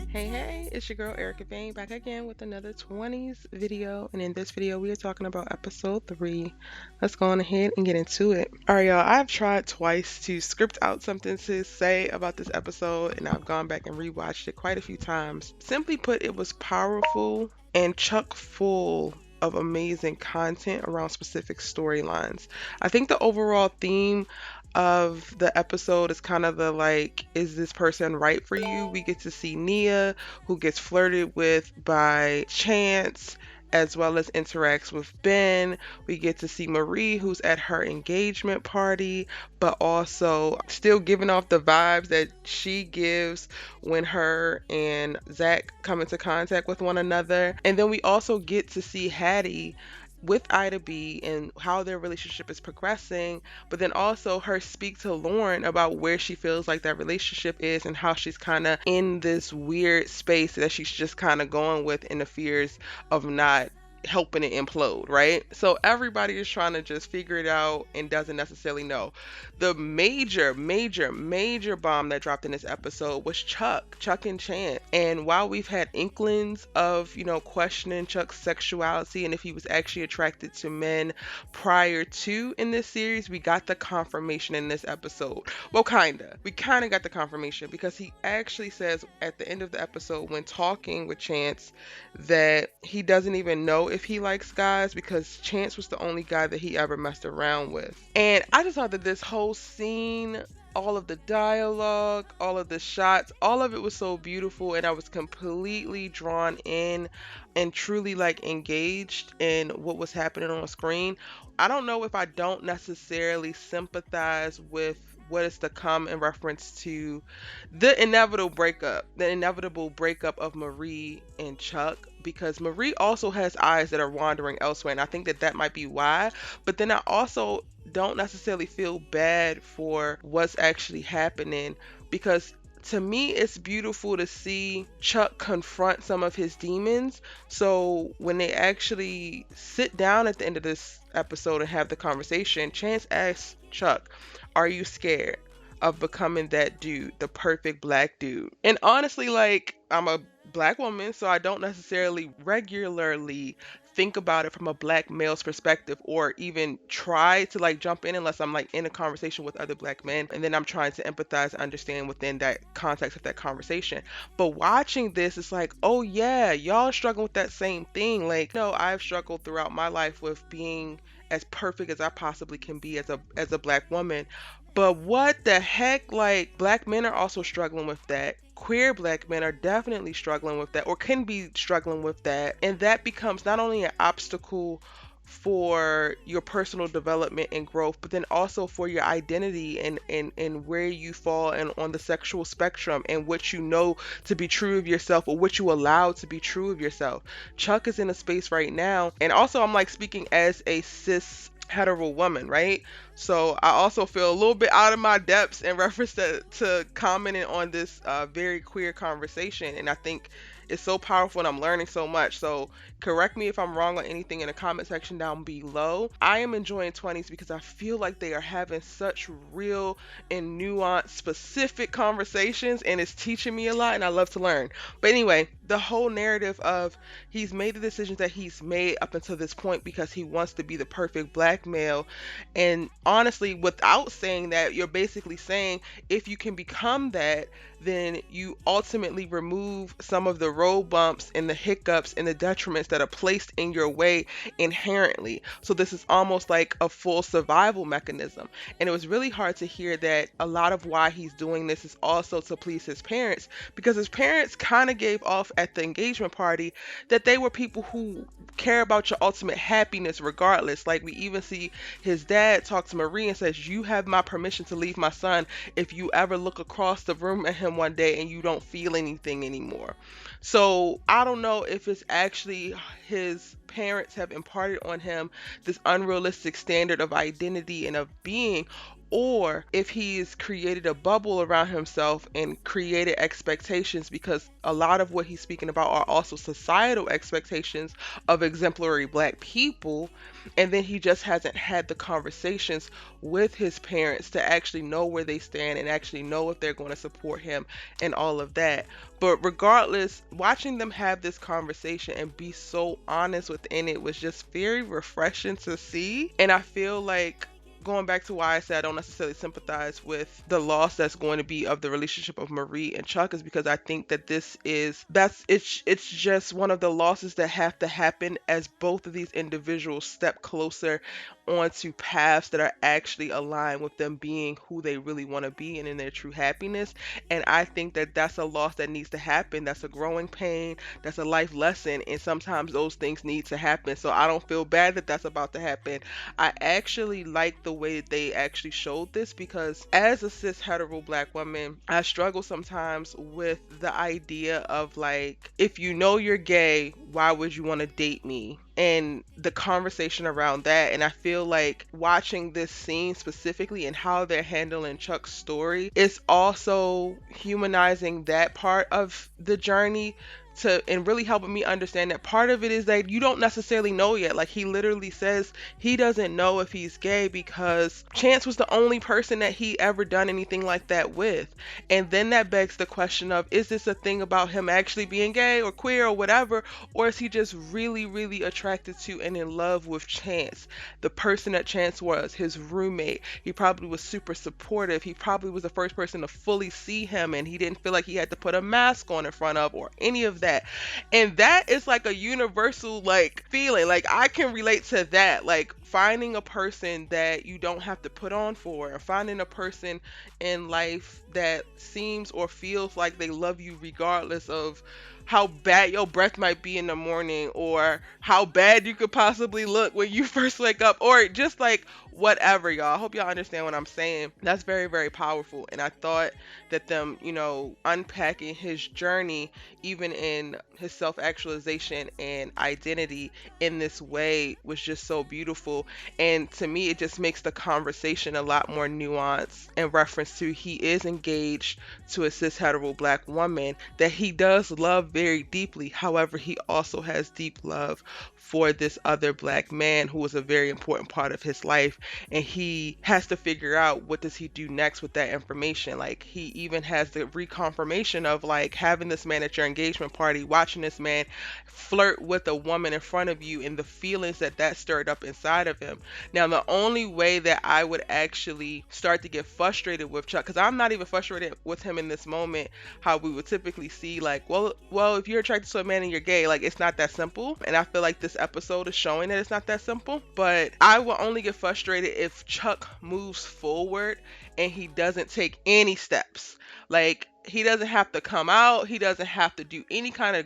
Hey, it's your girl Erica Vane back again with another 20s video. And in this video, we are talking about episode 3. Let's go on ahead and get into it. All right, y'all, I've tried twice to script out something to say about this episode, and I've gone back and rewatched it quite a few times. Simply put, it was powerful and chock full of amazing content around specific storylines. I think the overall theme of the episode is kind of the like, is this person right for you? We get to see Nia, who gets flirted with by Chance, as well as interacts with Ben. We get to see Marie, who's at her engagement party, but also still giving off the vibes that she gives when her and Zach come into contact with one another. And then we also get to see Hattie with Ida B and how their relationship is progressing, but then also her speak to Lauren about where she feels like that relationship is and how she's kind of in this weird space that she's just kind of going with in the fears of not helping it implode, right? So everybody is trying to just figure it out and doesn't necessarily know. The major bomb that dropped in this episode was Chuck and Chance. And while we've had inklings of, questioning Chuck's sexuality and if he was actually attracted to men prior to in this series, we got the confirmation in this episode. Well, kinda. We kinda got the confirmation because he actually says at the end of the episode when talking with Chance that he doesn't even know if he likes guys because Chance was the only guy that he ever messed around with. And I just thought that this whole scene, all of the dialogue, all of the shots, all of it was so beautiful, and I was completely drawn in and truly like engaged in what was happening on screen. I don't know if I don't necessarily sympathize with what is to come in reference to the inevitable breakup of Marie and Chuck, because Marie also has eyes that are wandering elsewhere, and I think that that might be why. But then I also don't necessarily feel bad for what's actually happening, because to me it's beautiful to see Chuck confront some of his demons. So when they actually sit down at the end of this episode and have the conversation, Chance asks Chuck, are you scared of becoming that dude, the perfect black dude? And honestly, like, I'm a black woman, so I don't necessarily regularly think about it from a black male's perspective or even try to like jump in unless I'm like in a conversation with other black men and then I'm trying to empathize and understand within that context of that conversation. But watching this, it's like, oh yeah, y'all struggle with that same thing. Like, no, I've struggled throughout my life with being as perfect as I possibly can be as a black woman. But what the heck? Like, black men are also struggling with that. Queer black men are definitely struggling with that, or can be struggling with that. And that becomes not only an obstacle for your personal development and growth, but then also for your identity and where you fall and on the sexual spectrum and what you know to be true of yourself or what you allow to be true of yourself. Chuck is in a space right now. And also I'm like speaking as a cis hetero woman, right? So I also feel a little bit out of my depths in reference to commenting on this very queer conversation. And I think it's so powerful and I'm learning so much. So correct me if I'm wrong on anything in the comment section down below. I am enjoying 20s because I feel like they are having such real and nuanced specific conversations, and it's teaching me a lot and I love to learn. But anyway, the whole narrative of he's made the decisions that he's made up until this point because he wants to be the perfect black male. And honestly, without saying that, you're basically saying if you can become that, then you ultimately remove some of the road bumps and the hiccups and the detriments that are placed in your way inherently. So this is almost like a full survival mechanism. And it was really hard to hear that a lot of why he's doing this is also to please his parents, because his parents kind of gave off at the engagement party that they were people who care about your ultimate happiness regardless. Like, we even see his dad talk to Marie and says, you have my permission to leave my son if you ever look across the room at him one day and you don't feel anything anymore. So I don't know if it's actually his parents have imparted on him this unrealistic standard of identity and of being, or if he's created a bubble around himself and created expectations, because a lot of what he's speaking about are also societal expectations of exemplary black people, and then he just hasn't had the conversations with his parents to actually know where they stand and actually know if they're going to support him and all of that. But regardless, watching them have this conversation and be so honest within it was just very refreshing to see. And I feel like, going back to why I said I don't necessarily sympathize with the loss that's going to be of the relationship of Marie and Chuck, is because I think that it's just one of the losses that have to happen as both of these individuals step closer onto paths that are actually aligned with them being who they really want to be and in their true happiness. And I think that that's a loss that needs to happen. That's a growing pain. That's a life lesson. And sometimes those things need to happen. So I don't feel bad that that's about to happen. I actually like the way that they actually showed this, because as a cis hetero black woman, I struggle sometimes with the idea of, like, if you know you're gay, why would you want to date me? And the conversation around that. And I feel like watching this scene specifically and how they're handling Chuck's story is also humanizing that part of the journey, and really helping me understand that part of it is that you don't necessarily know yet. Like, he literally says he doesn't know if he's gay because Chance was the only person that he ever done anything like that with. And then that begs the question of, is this a thing about him actually being gay or queer or whatever, or is he just really, really attracted to and in love with Chance, the person that Chance was, his roommate? He probably was super supportive. He probably was the first person to fully see him, and he didn't feel like he had to put a mask on in front of or any of that. And that is like a universal, like, feeling. Like, I can relate to that, like finding a person that you don't have to put on for, and finding a person in life that seems or feels like they love you regardless of how bad your breath might be in the morning, or how bad you could possibly look when you first wake up, or just like whatever, y'all. I hope y'all understand what I'm saying. That's very, very powerful. And I thought that them, unpacking his journey, even in his self-actualization and identity in this way, was just so beautiful. And to me, it just makes the conversation a lot more nuanced in reference to, he is engaged to a cis hetero black woman that he does love very deeply. However, he also has deep love for this other black man who was a very important part of his life, and he has to figure out what does he do next with that information. Like, he even has the reconfirmation of, like, having this man at your engagement party, watching this man flirt with a woman in front of you, and the feelings that that stirred up inside of him. Now, the only way that I would actually start to get frustrated with Chuck, because I'm not even frustrated with him in this moment, how we would typically see, like, well, if you're attracted to a man and you're gay, like, it's not that simple. And I feel like this episode is showing that it's not that simple. But I will only get frustrated if Chuck moves forward and he doesn't take any steps. Like, he doesn't have to come out. He doesn't have to do any kind of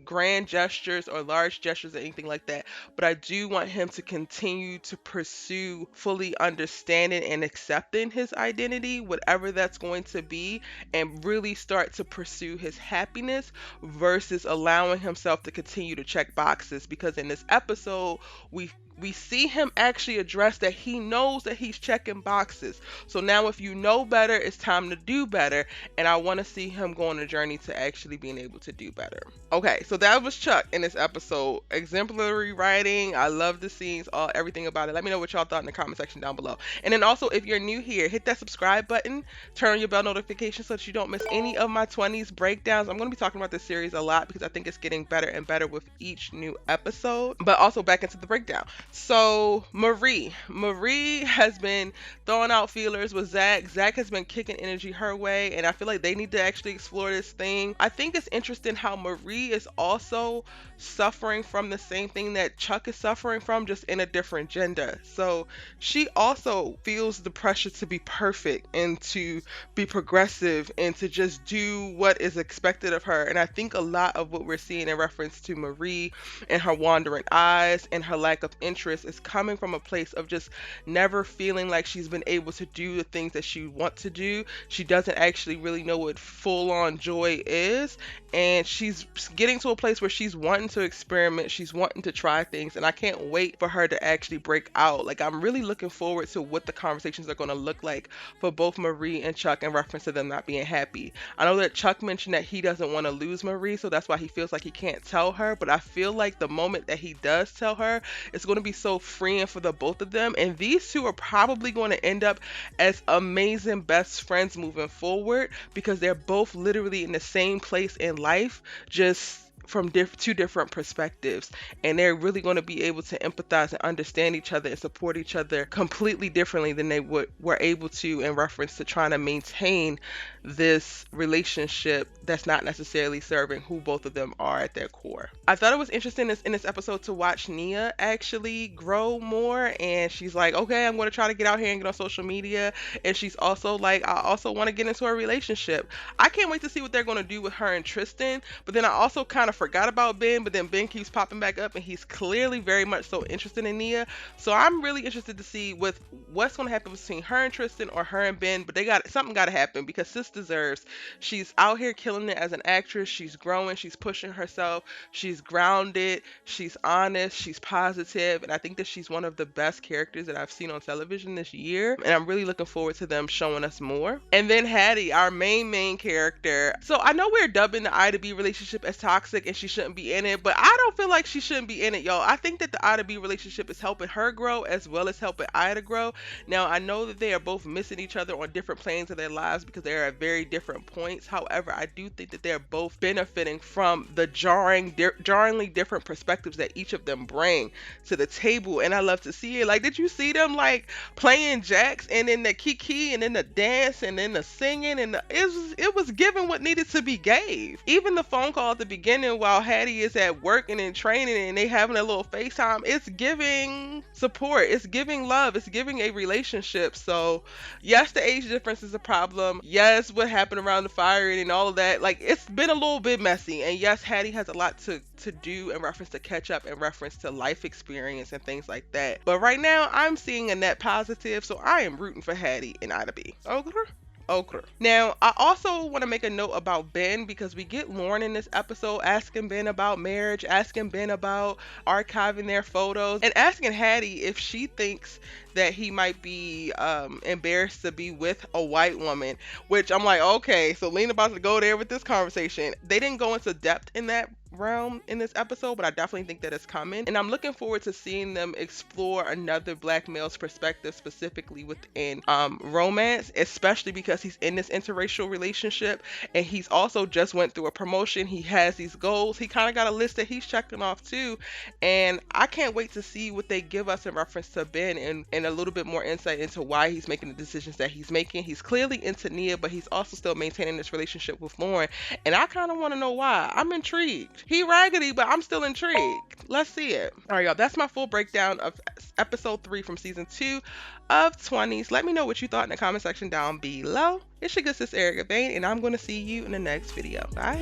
grand gestures or large gestures or anything like that. But I do want him to continue to pursue fully understanding and accepting his identity, whatever that's going to be, and really start to pursue his happiness versus allowing himself to continue to check boxes. Because in this episode, we see him actually address that he knows that he's checking boxes. So now, if you know better, it's time to do better. And I want to see him go on a journey to actually being able to do better. Okay, so that was Chuck in this episode. Exemplary writing. I love the scenes, everything about it. Let me know what y'all thought in the comment section down below. And then also, if you're new here, hit that subscribe button, turn on your bell notification so that you don't miss any of my 20s breakdowns. I'm going to be talking about this series a lot because I think it's getting better and better with each new episode. But also, back into the breakdown. So Marie has been throwing out feelers with Zach. Zach has been kicking energy her way, and I feel like they need to actually explore this thing. I think it's interesting how Marie is also suffering from the same thing that Chuck is suffering from, just in a different gender. So she also feels the pressure to be perfect and to be progressive and to just do what is expected of her. And I think a lot of what we're seeing in reference to Marie and her wandering eyes and her lack of interest interest is coming from a place of just never feeling like she's been able to do the things that she wants to do. She doesn't actually really know what full on joy is, and she's getting to a place where she's wanting to experiment, she's wanting to try things, and I can't wait for her to actually break out. Like, I'm really looking forward to what the conversations are going to look like for both Marie and Chuck in reference to them not being happy. I know that Chuck mentioned that he doesn't want to lose Marie, so that's why he feels like he can't tell her, but I feel like the moment that he does tell her, it's going to be so freeing for the both of them, and these two are probably going to end up as amazing best friends moving forward, because they're both literally in the same place in life, just from two different perspectives, and they're really going to be able to empathize and understand each other and support each other completely differently than they were able to in reference to trying to maintain this relationship that's not necessarily serving who both of them are at their core. I thought it was interesting in this episode to watch Nia actually grow more, and she's like, okay, I'm going to try to get out here and get on social media, and she's also like, I also want to get into a relationship. I can't wait to see what they're going to do with her and Tristan, but then I also kind of forgot about Ben, but then Ben keeps popping back up, and he's clearly very much so interested in Nia. So I'm really interested to see what's going to happen between her and Tristan, or her and Ben, but something got to happen, because sis deserves. She's out here killing it as an actress. She's growing, she's pushing herself, she's grounded, she's honest, she's positive, and I think that she's one of the best characters that I've seen on television this year, and I'm really looking forward to them showing us more. And then Hattie, our main character. So I know we're dubbing the I to B relationship as toxic and she shouldn't be in it, but I don't feel like she shouldn't be in it, y'all. I think that the I to B relationship is helping her grow as well as helping I to grow. Now, I know that they are both missing each other on different planes of their lives because they are at very different points. However, I do think that they're both benefiting from the jarringly different perspectives that each of them bring to the table, and I love to see it. Like, did you see them like playing jacks, and then the kiki, and then the dance, and then the singing, and it was given what needed to be gave. Even the phone call at the beginning while Hattie is at work and in training, and they having a little FaceTime, it's giving support, it's giving love, it's giving a relationship. So yes, the age difference is a problem. Yes, what happened around the firing and all of that, like, it's been a little bit messy, and yes, Hattie has a lot to do in reference to catch up, in reference to life experience and things like that. But right now, I'm seeing a net positive, so I am rooting for Hattie and Ida B. Okay. Now, I also want to make a note about Ben, because we get Lauren in this episode asking Ben about marriage, asking Ben about archiving their photos, and asking Hattie if she thinks that he might be embarrassed to be with a white woman, which I'm like, okay, so Lena about to go there with this conversation. They didn't go into depth in that realm in this episode, but I definitely think that it's coming, and I'm looking forward to seeing them explore another black male's perspective, specifically within romance, especially because he's in this interracial relationship, and he's also just went through a promotion. He has these goals, he kind of got a list that he's checking off too, and I can't wait to see what they give us in reference to Ben, and a little bit more insight into why he's making the decisions that he's making. He's clearly into Nia, but he's also still maintaining this relationship with Lauren, and I kind of want to know why. I'm intrigued. He raggedy, but I'm still intrigued. Let's see it. All right, y'all, that's my full breakdown of episode 3 from season 2 of 20s. Let me know what you thought in the comment section down below. It's your good sis Erica Bain, and I'm going to see you in the next video. Bye.